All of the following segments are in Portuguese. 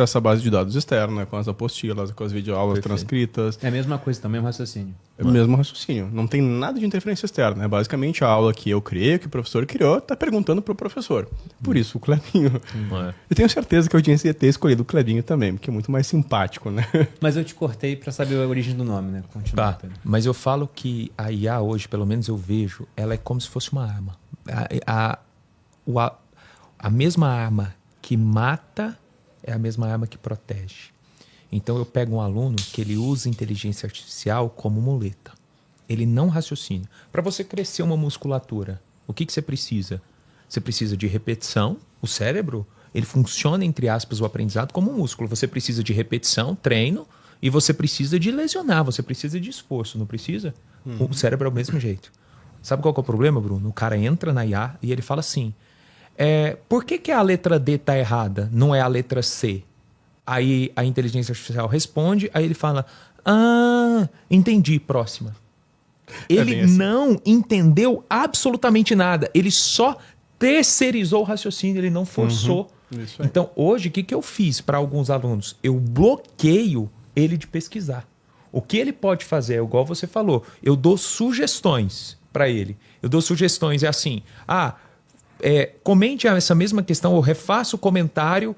essa base de dados externa, com as apostilas, com as videoaulas transcritas. É a mesma coisa também, o raciocínio. É o mesmo raciocínio. Não tem nada de interferência externa. É basicamente a aula que eu criei, que o professor criou, está perguntando para o professor. Por isso, o Clebinho. Eu tenho certeza que a audiência ia ter escolhido o Clebinho também, porque é muito mais simpático, né? Mas eu te cortei para saber a origem do nome, né? Continua. Tá, mas eu falo que a IA hoje, pelo menos eu vejo, ela é como se fosse uma arma. A mesma arma que mata é a mesma arma que protege. Então eu pego um aluno que ele usa inteligência artificial como muleta. Ele não raciocina. Para você crescer uma musculatura, o que você precisa? Você precisa de repetição. O cérebro, ele funciona, entre aspas, o aprendizado como um músculo. Você precisa de repetição, treino, e você precisa de lesionar, você precisa de esforço, não precisa? O cérebro é o mesmo jeito. Sabe qual que é o problema, Bruno? O cara entra na IA e ele fala assim, por que a letra D está errada, não é a letra C? Aí a inteligência artificial responde, aí ele fala, entendi, próxima. Ele assim. não entendeu absolutamente nada, ele só terceirizou o raciocínio, ele não forçou. Isso aí. Então hoje, o que eu fiz para alguns alunos? Eu bloqueio ele de pesquisar. O que ele pode fazer, igual você falou, eu dou sugestões para ele. Eu dou sugestões, é assim, comente essa mesma questão, ou refaça o comentário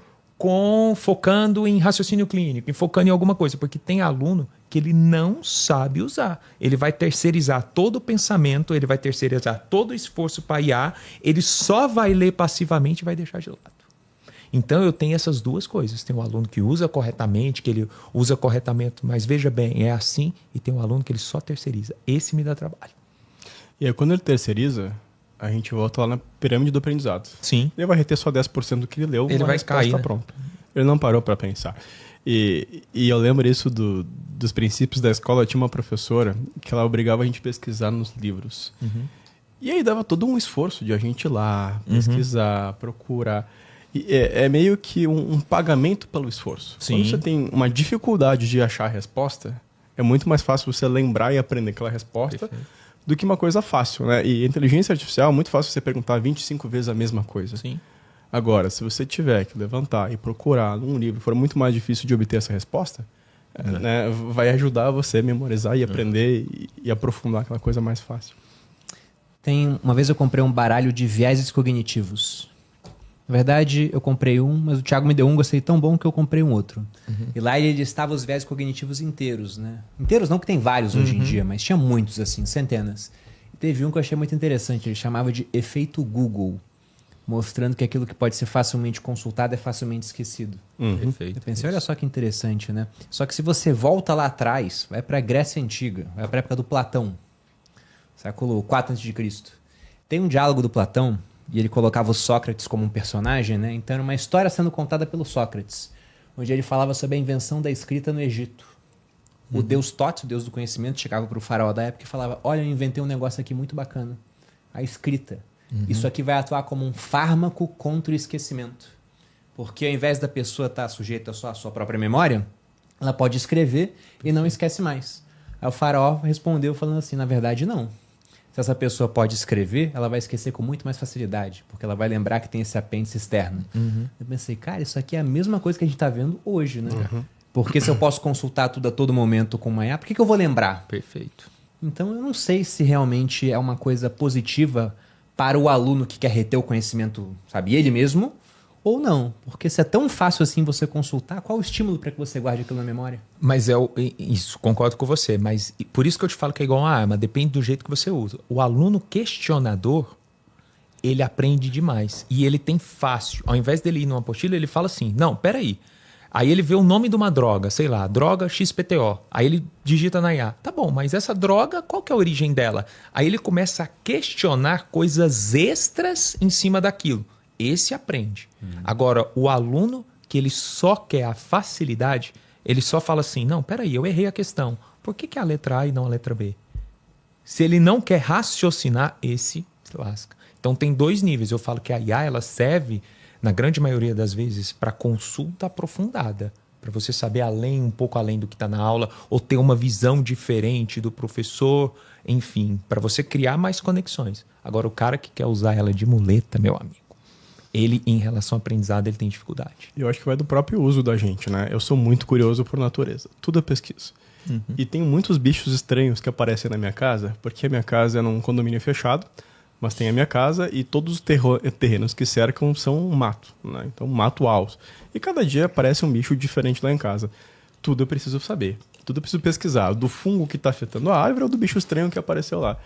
focando em raciocínio clínico, focando em alguma coisa, porque tem aluno que ele não sabe usar. Ele vai terceirizar todo o pensamento, ele vai terceirizar todo o esforço para IA, ele só vai ler passivamente e vai deixar de lado. Então eu tenho essas duas coisas. Tem um aluno que usa corretamente, que ele usa corretamente, mas veja bem, é assim, e tem um aluno que ele só terceiriza. Esse me dá trabalho. E aí quando ele terceiriza, a gente volta lá na pirâmide do aprendizado. Sim. Ele vai reter só 10% do que ele leu, Ele vai cair, né? pronta. Ele não parou para pensar. E eu lembro isso dos princípios da escola. Eu tinha uma professora que ela obrigava a gente a pesquisar nos livros. E aí dava todo um esforço de a gente ir lá, pesquisar, procurar. E é meio que um pagamento pelo esforço. Sim. Quando você tem uma dificuldade de achar a resposta, é muito mais fácil você lembrar e aprender aquela resposta do que uma coisa fácil, né? E inteligência artificial é muito fácil você perguntar 25 vezes a mesma coisa. Sim. Agora, se você tiver que levantar e procurar num livro, for muito mais difícil de obter essa resposta, né, vai ajudar você a memorizar e aprender e aprofundar aquela coisa mais fácil. Uma vez eu comprei um baralho de vieses cognitivos. Na verdade, eu comprei um, mas o Thiago me deu um, gostei tão bom que eu comprei um outro. E lá ele listava os vieses cognitivos inteiros, né? Inteiros não, que tem vários hoje em dia, mas tinha muitos, assim, centenas. E teve um que eu achei muito interessante, ele chamava de efeito Google, mostrando que aquilo que pode ser facilmente consultado é facilmente esquecido. Perfeito. Eu pensei, olha só que interessante, né? Só que se você volta lá atrás, vai para a Grécia Antiga, vai para a época do Platão, século 4 a.C. Tem um diálogo do Platão, e ele colocava o Sócrates como um personagem, né? Então era uma história sendo contada pelo Sócrates, onde ele falava sobre a invenção da escrita no Egito. O deus Thoth, o deus do conhecimento, chegava para o faraó da época e falava, olha, eu inventei um negócio aqui muito bacana, a escrita. Isso aqui vai atuar como um fármaco contra o esquecimento. Porque ao invés da pessoa estar sujeita só à sua própria memória, ela pode escrever e não esquece mais. Aí o faraó respondeu falando assim, na verdade não. Se essa pessoa pode escrever, ela vai esquecer com muito mais facilidade, porque ela vai lembrar que tem esse apêndice externo. Eu pensei, cara, isso aqui é a mesma coisa que a gente está vendo hoje, né? Porque se eu posso consultar tudo a todo momento com uma IA, por que eu vou lembrar? Perfeito. Então eu não sei se realmente é uma coisa positiva para o aluno que quer reter o conhecimento, sabe, ele mesmo, ou não. Porque se é tão fácil assim você consultar, qual o estímulo para que você guarde aquilo na memória? Mas isso, concordo com você, mas por isso que eu te falo que é igual uma arma, depende do jeito que você usa. O aluno questionador, ele aprende demais e ele tem fácil. Ao invés dele ir numa apostila, ele fala assim, não, peraí. Aí ele vê o nome de uma droga, sei lá, droga XPTO. Aí ele digita na IA. Tá bom, mas essa droga, qual que é a origem dela? Aí ele começa a questionar coisas extras em cima daquilo. Esse aprende. Agora, o aluno que ele só quer a facilidade, ele só fala assim, não, peraí, eu errei a questão. Por que a letra A e não a letra B? Se ele não quer raciocinar, esse se lasca. Então tem dois níveis. Eu falo que a IA ela serve, na grande maioria das vezes, para consulta aprofundada. Para você saber um pouco além do que está na aula, ou ter uma visão diferente do professor, enfim, para você criar mais conexões. Agora, o cara que quer usar ela de muleta, meu amigo, ele, em relação ao aprendizado, ele tem dificuldade. Eu acho que vai do próprio uso da gente, né? Eu sou muito curioso por natureza. Tudo é pesquisa. E tem muitos bichos estranhos que aparecem na minha casa, porque a minha casa é num condomínio fechado, mas tem a minha casa e todos os terrenos que cercam são mato, né? Então, mato alto. E cada dia aparece um bicho diferente lá em casa. Tudo eu preciso saber. Tudo eu preciso pesquisar. Do fungo que está afetando a árvore ou do bicho estranho que apareceu lá.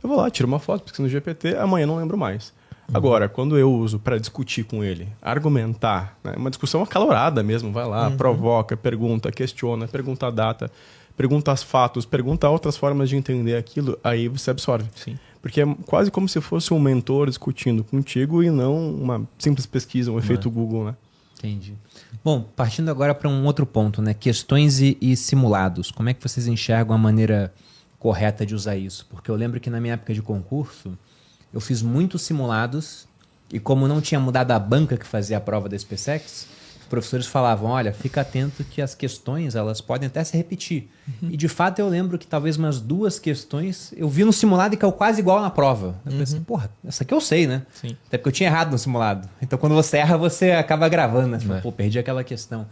Eu vou lá, tiro uma foto, pesquiso no GPT, amanhã não lembro mais. Agora, quando eu uso para discutir com ele, argumentar, né? Uma discussão acalorada mesmo, vai lá, provoca, pergunta, questiona, pergunta a data, pergunta os fatos, pergunta outras formas de entender aquilo, aí você absorve. Sim. Porque é quase como se fosse um mentor discutindo contigo e não uma simples pesquisa, um efeito Google, né? Entendi. Bom, partindo agora para um outro ponto, né? Questões e simulados. Como é que vocês enxergam a maneira correta de usar isso? Porque eu lembro que na minha época de concurso, eu fiz muitos simulados e como não tinha mudado a banca que fazia a prova da SpaceX, os professores falavam, olha, fica atento que as questões elas podem até se repetir. E de fato eu lembro que talvez umas 2 questões eu vi no simulado e caiu quase igual na prova. Eu pensei, porra, essa aqui eu sei, né? Sim. Até porque eu tinha errado no simulado. Então quando você erra, você acaba gravando, né? Você fala, pô, perdi aquela questão.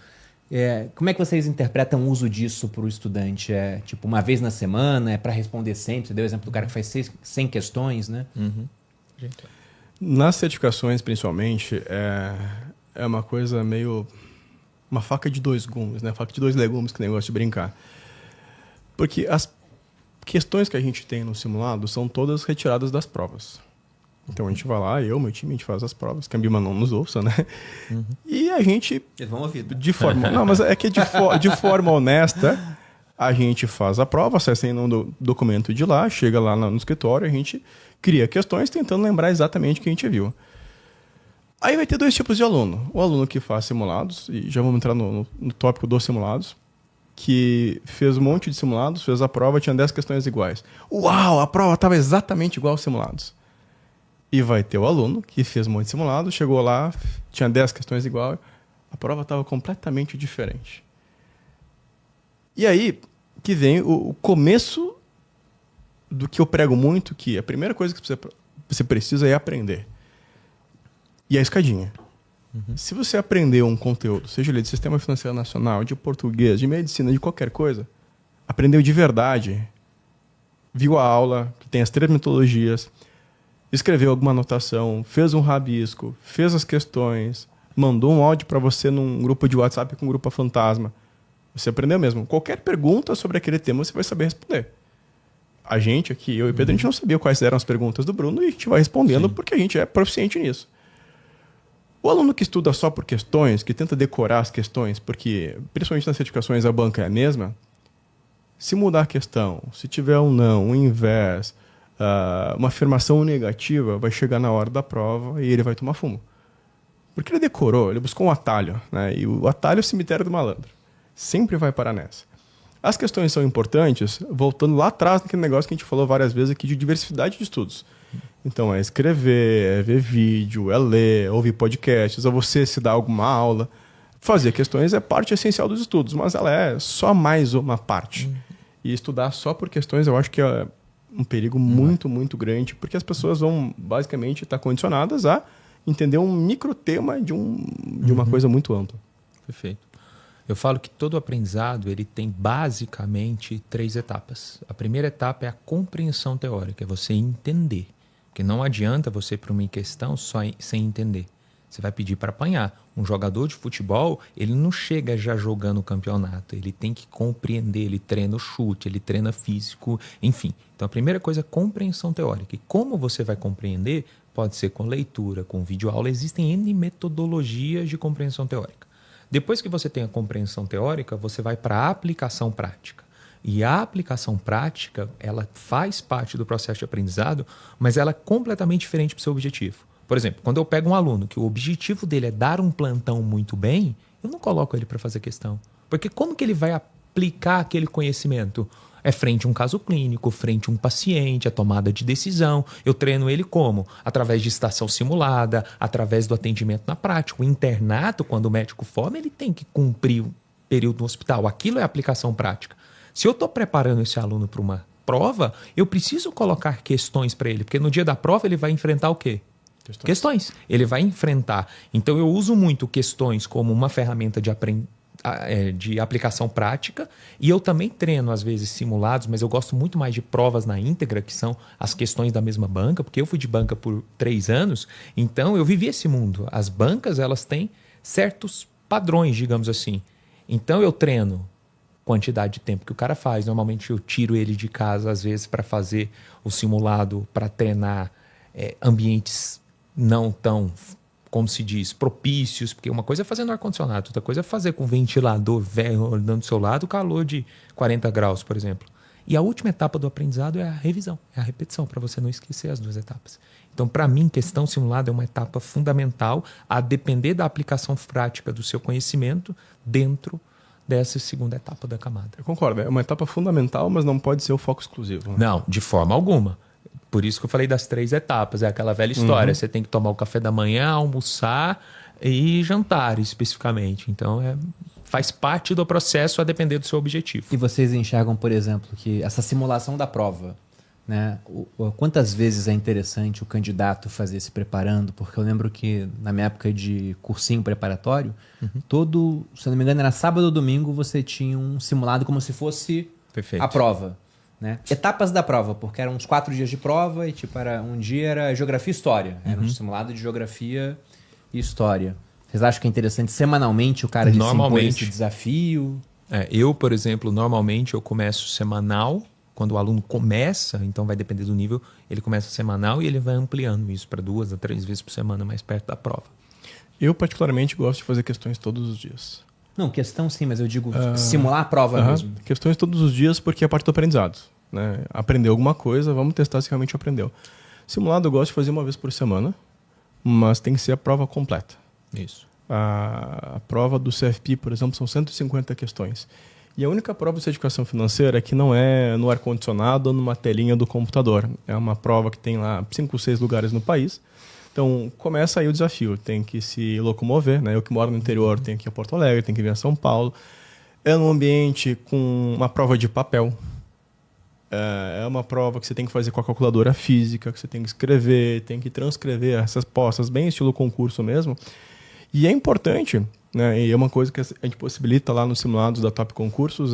Como é que vocês interpretam o uso disso para o estudante? É tipo uma vez na semana? É para responder sempre? Você deu o exemplo do cara que faz 100 questões, né? Nas certificações, principalmente, é uma coisa meio... uma faca de 2 gumes, né? Faca de 2 legumes, que negócio de brincar. Porque as questões que a gente tem no simulado são todas retiradas das provas. Então a gente vai lá, meu time, a gente faz as provas, que a Bima não nos ouça, né? E a gente... Eles vão ouvir. De forma... Não, mas é que de forma honesta, a gente faz a prova, acessa no documento de lá, chega lá no escritório, a gente cria questões tentando lembrar exatamente o que a gente viu. Aí vai ter 2 tipos de aluno. O aluno que faz simulados, e já vamos entrar no tópico dos simulados, que fez um monte de simulados, fez a prova, tinha 10 questões iguais. Uau, a prova estava exatamente igual aos simulados. E vai ter o aluno que fez um monte de simulados, chegou lá, tinha 10 questões iguais, a prova estava completamente diferente. E aí que vem o começo do que eu prego muito, que a primeira coisa que você precisa é aprender. E a escadinha. Se você aprender um conteúdo, seja ele de Sistema Financeiro Nacional, de português, de medicina, de qualquer coisa, aprendeu de verdade, viu a aula, que tem as 3 metodologias, escreveu alguma anotação, fez um rabisco, fez as questões, mandou um áudio para você num grupo de WhatsApp com um grupo fantasma. Você aprendeu mesmo. Qualquer pergunta sobre aquele tema você vai saber responder. A gente aqui, eu e Pedro, a gente não sabia quais eram as perguntas do Bruno e a gente vai respondendo porque a gente é proficiente nisso. O aluno que estuda só por questões, que tenta decorar as questões, porque principalmente nas certificações a banca é a mesma, se mudar a questão, se tiver um não, um invés, uma afirmação negativa, vai chegar na hora da prova e ele vai tomar fumo. Porque ele decorou, ele buscou um atalho, né? E o atalho é o cemitério do malandro. Sempre vai parar nessa. As questões são importantes, voltando lá atrás naquele negócio que a gente falou várias vezes aqui de diversidade de estudos. Então é escrever, é ver vídeo, é ler, ouvir podcasts, é você se dar alguma aula. Fazer questões é parte essencial dos estudos, mas ela é só mais uma parte. E estudar só por questões eu acho que é um perigo muito, muito grande, porque as pessoas vão basicamente estar condicionadas a entender um microtema de uma coisa muito ampla. Perfeito. Eu falo que todo aprendizado ele tem basicamente 3 etapas. A primeira etapa é a compreensão teórica, é você entender. Porque não adianta você ir para uma questão só sem entender. Você vai pedir para apanhar. Um jogador de futebol, ele não chega já jogando o campeonato. Ele tem que compreender, ele treina o chute, ele treina físico, enfim. Então a primeira coisa é compreensão teórica. E como você vai compreender, pode ser com leitura, com videoaula. Existem N metodologias de compreensão teórica. Depois que você tem a compreensão teórica, você vai para a aplicação prática. E a aplicação prática, ela faz parte do processo de aprendizado, mas ela é completamente diferente do seu objetivo. Por exemplo, quando eu pego um aluno que o objetivo dele é dar um plantão muito bem, eu não coloco ele para fazer questão. Porque como que ele vai aplicar aquele conhecimento? É frente a um caso clínico, frente a um paciente, a tomada de decisão. Eu treino ele como? Através de estação simulada, através do atendimento na prática. O internato, quando o médico forma, ele tem que cumprir o período no hospital. Aquilo é aplicação prática. Se eu estou preparando esse aluno para uma prova, eu preciso colocar questões para ele, porque no dia da prova ele vai enfrentar o quê? Questões. Ele vai enfrentar. Então, eu uso muito questões como uma ferramenta de aplicação prática, e eu também treino, às vezes, simulados, mas eu gosto muito mais de provas na íntegra, que são as questões da mesma banca, porque eu fui de banca por 3 anos, então eu vivi esse mundo. As bancas, elas têm certos padrões, digamos assim. Então, eu treino quantidade de tempo que o cara faz. Normalmente, eu tiro ele de casa, às vezes, para fazer o simulado, para treinar ambientes não tão, como se diz, propícios, porque uma coisa é fazer no ar-condicionado, outra coisa é fazer com ventilador velho andando do seu lado, calor de 40 graus, por exemplo. E a última etapa do aprendizado é a revisão, é a repetição, para você não esquecer as 2 etapas. Então, para mim, questão simulada é uma etapa fundamental, a depender da aplicação prática do seu conhecimento dentro dessa segunda etapa da camada. Eu concordo, é uma etapa fundamental, mas não pode ser o foco exclusivo. Né? Não, de forma alguma. Por isso que eu falei das 3 etapas. É aquela velha história. Você tem que tomar o café da manhã, almoçar e jantar, especificamente. Então, faz parte do processo a depender do seu objetivo. E vocês enxergam, por exemplo, que essa simulação da prova, né? Quantas vezes é interessante o candidato fazer se preparando? Porque eu lembro que na minha época de cursinho preparatório, se eu não me engano, era sábado ou domingo, você tinha um simulado como se fosse Perfeito. a prova. Né? Etapas da prova, porque eram uns 4 dias de prova e um dia era geografia e história. Era um simulado de geografia e história. Vocês acham que é interessante semanalmente o cara de se impor esse desafio? Eu, por exemplo, normalmente eu começo semanal. Quando o aluno começa, então vai depender do nível, ele começa semanal e ele vai ampliando isso para 2 a 3 vezes por semana, mais perto da prova. Eu, particularmente, gosto de fazer questões todos os dias. Não, questão sim, mas eu digo simular a prova mesmo. Questões todos os dias porque é parte do aprendizado. Né? Aprendeu alguma coisa, vamos testar se realmente aprendeu. Simulado eu gosto de fazer 1 vez por semana, mas tem que ser a prova completa. Isso. A prova do CFP, por exemplo, são 150 questões. E a única prova de certificação financeira é que não é no ar-condicionado ou numa telinha do computador. É uma prova que tem lá 5 ou 6 lugares no país. Então, começa aí o desafio. Tem que se locomover. Né? Eu que moro no interior tenho que ir a Porto Alegre, tenho que vir a São Paulo. É num ambiente com uma prova de papel. É uma prova que você tem que fazer com a calculadora física, que você tem que escrever, tem que transcrever essas respostas, bem estilo concurso mesmo. E é importante, né? E é uma coisa que a gente possibilita lá nos simulados da Top Concursos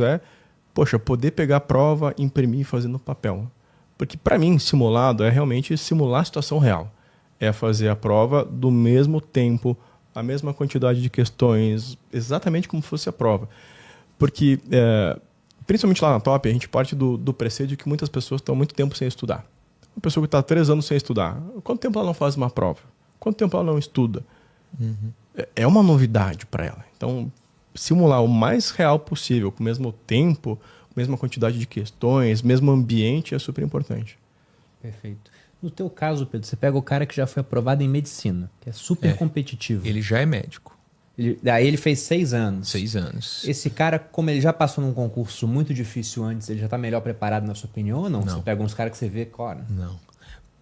poder pegar a prova, imprimir e fazer no papel. Porque para mim, simulado é realmente simular a situação real. É fazer a prova do mesmo tempo, a mesma quantidade de questões, exatamente como fosse a prova. Porque, principalmente lá na Top, a gente parte do preceito de que muitas pessoas estão muito tempo sem estudar. Uma pessoa que está 3 anos sem estudar, quanto tempo ela não faz uma prova? Quanto tempo ela não estuda? É uma novidade para ela. Então, simular o mais real possível, com o mesmo tempo, mesma quantidade de questões, mesmo ambiente, é super importante. Perfeito. No teu caso, Pedro, você pega o cara que já foi aprovado em medicina, que é super competitivo. Ele já é médico. Daí ele fez 6 anos. 6 anos. Esse cara, como ele já passou num concurso muito difícil antes, ele já está melhor preparado na sua opinião ou não? Você pega uns caras que você vê, cara... Não.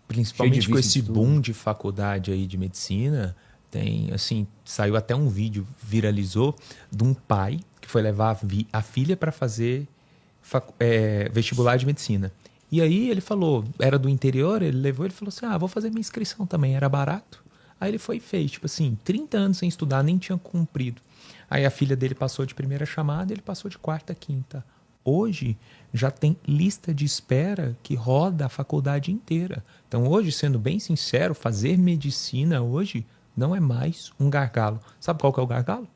Principalmente com esse boom de faculdade aí de medicina, tem, assim, saiu até um vídeo, viralizou, de um pai que foi levar a filha para fazer vestibular de medicina. E aí ele falou, era do interior, ele levou, ele falou assim, vou fazer minha inscrição também, era barato. Aí ele foi e fez, tipo assim, 30 anos sem estudar, nem tinha cumprido. Aí a filha dele passou de primeira chamada, ele passou de 4ª, 5ª. Hoje já tem lista de espera que roda a faculdade inteira. Então hoje, sendo bem sincero, fazer medicina hoje não é mais um gargalo. Sabe qual que é o gargalo?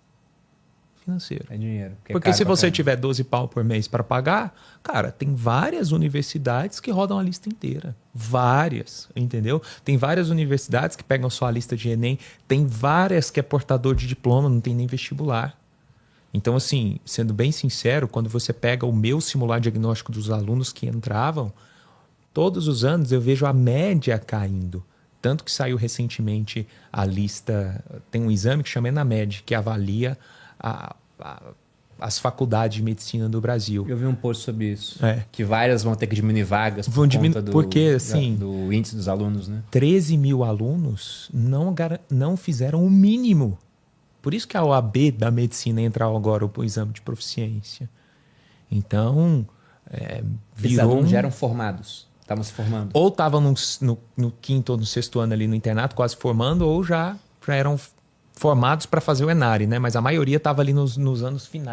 Financeiro. É dinheiro. Porque se você tiver 12 pau por mês para pagar, cara, tem várias universidades que rodam a lista inteira. Várias, entendeu? Tem várias universidades que pegam só a lista de Enem. Tem várias que é portador de diploma, não tem nem vestibular. Então, assim, sendo bem sincero, quando você pega o meu simulado diagnóstico dos alunos que entravam, todos os anos eu vejo a média caindo. Tanto que saiu recentemente a lista, tem um exame que chama ENAMED, que avalia as faculdades de medicina do Brasil. Eu vi um post sobre isso. Que várias vão ter que diminuir vagas por conta do índice dos alunos, né? 13 mil alunos não fizeram o mínimo. Por isso que a OAB da medicina entra agora para o exame de proficiência. Então, esses alunos já eram formados. Estavam se formando. Ou estavam no quinto ou no sexto ano ali no internato, quase formando, ou já eram formados para fazer o Enare, né? Mas a maioria estava ali nos anos finais.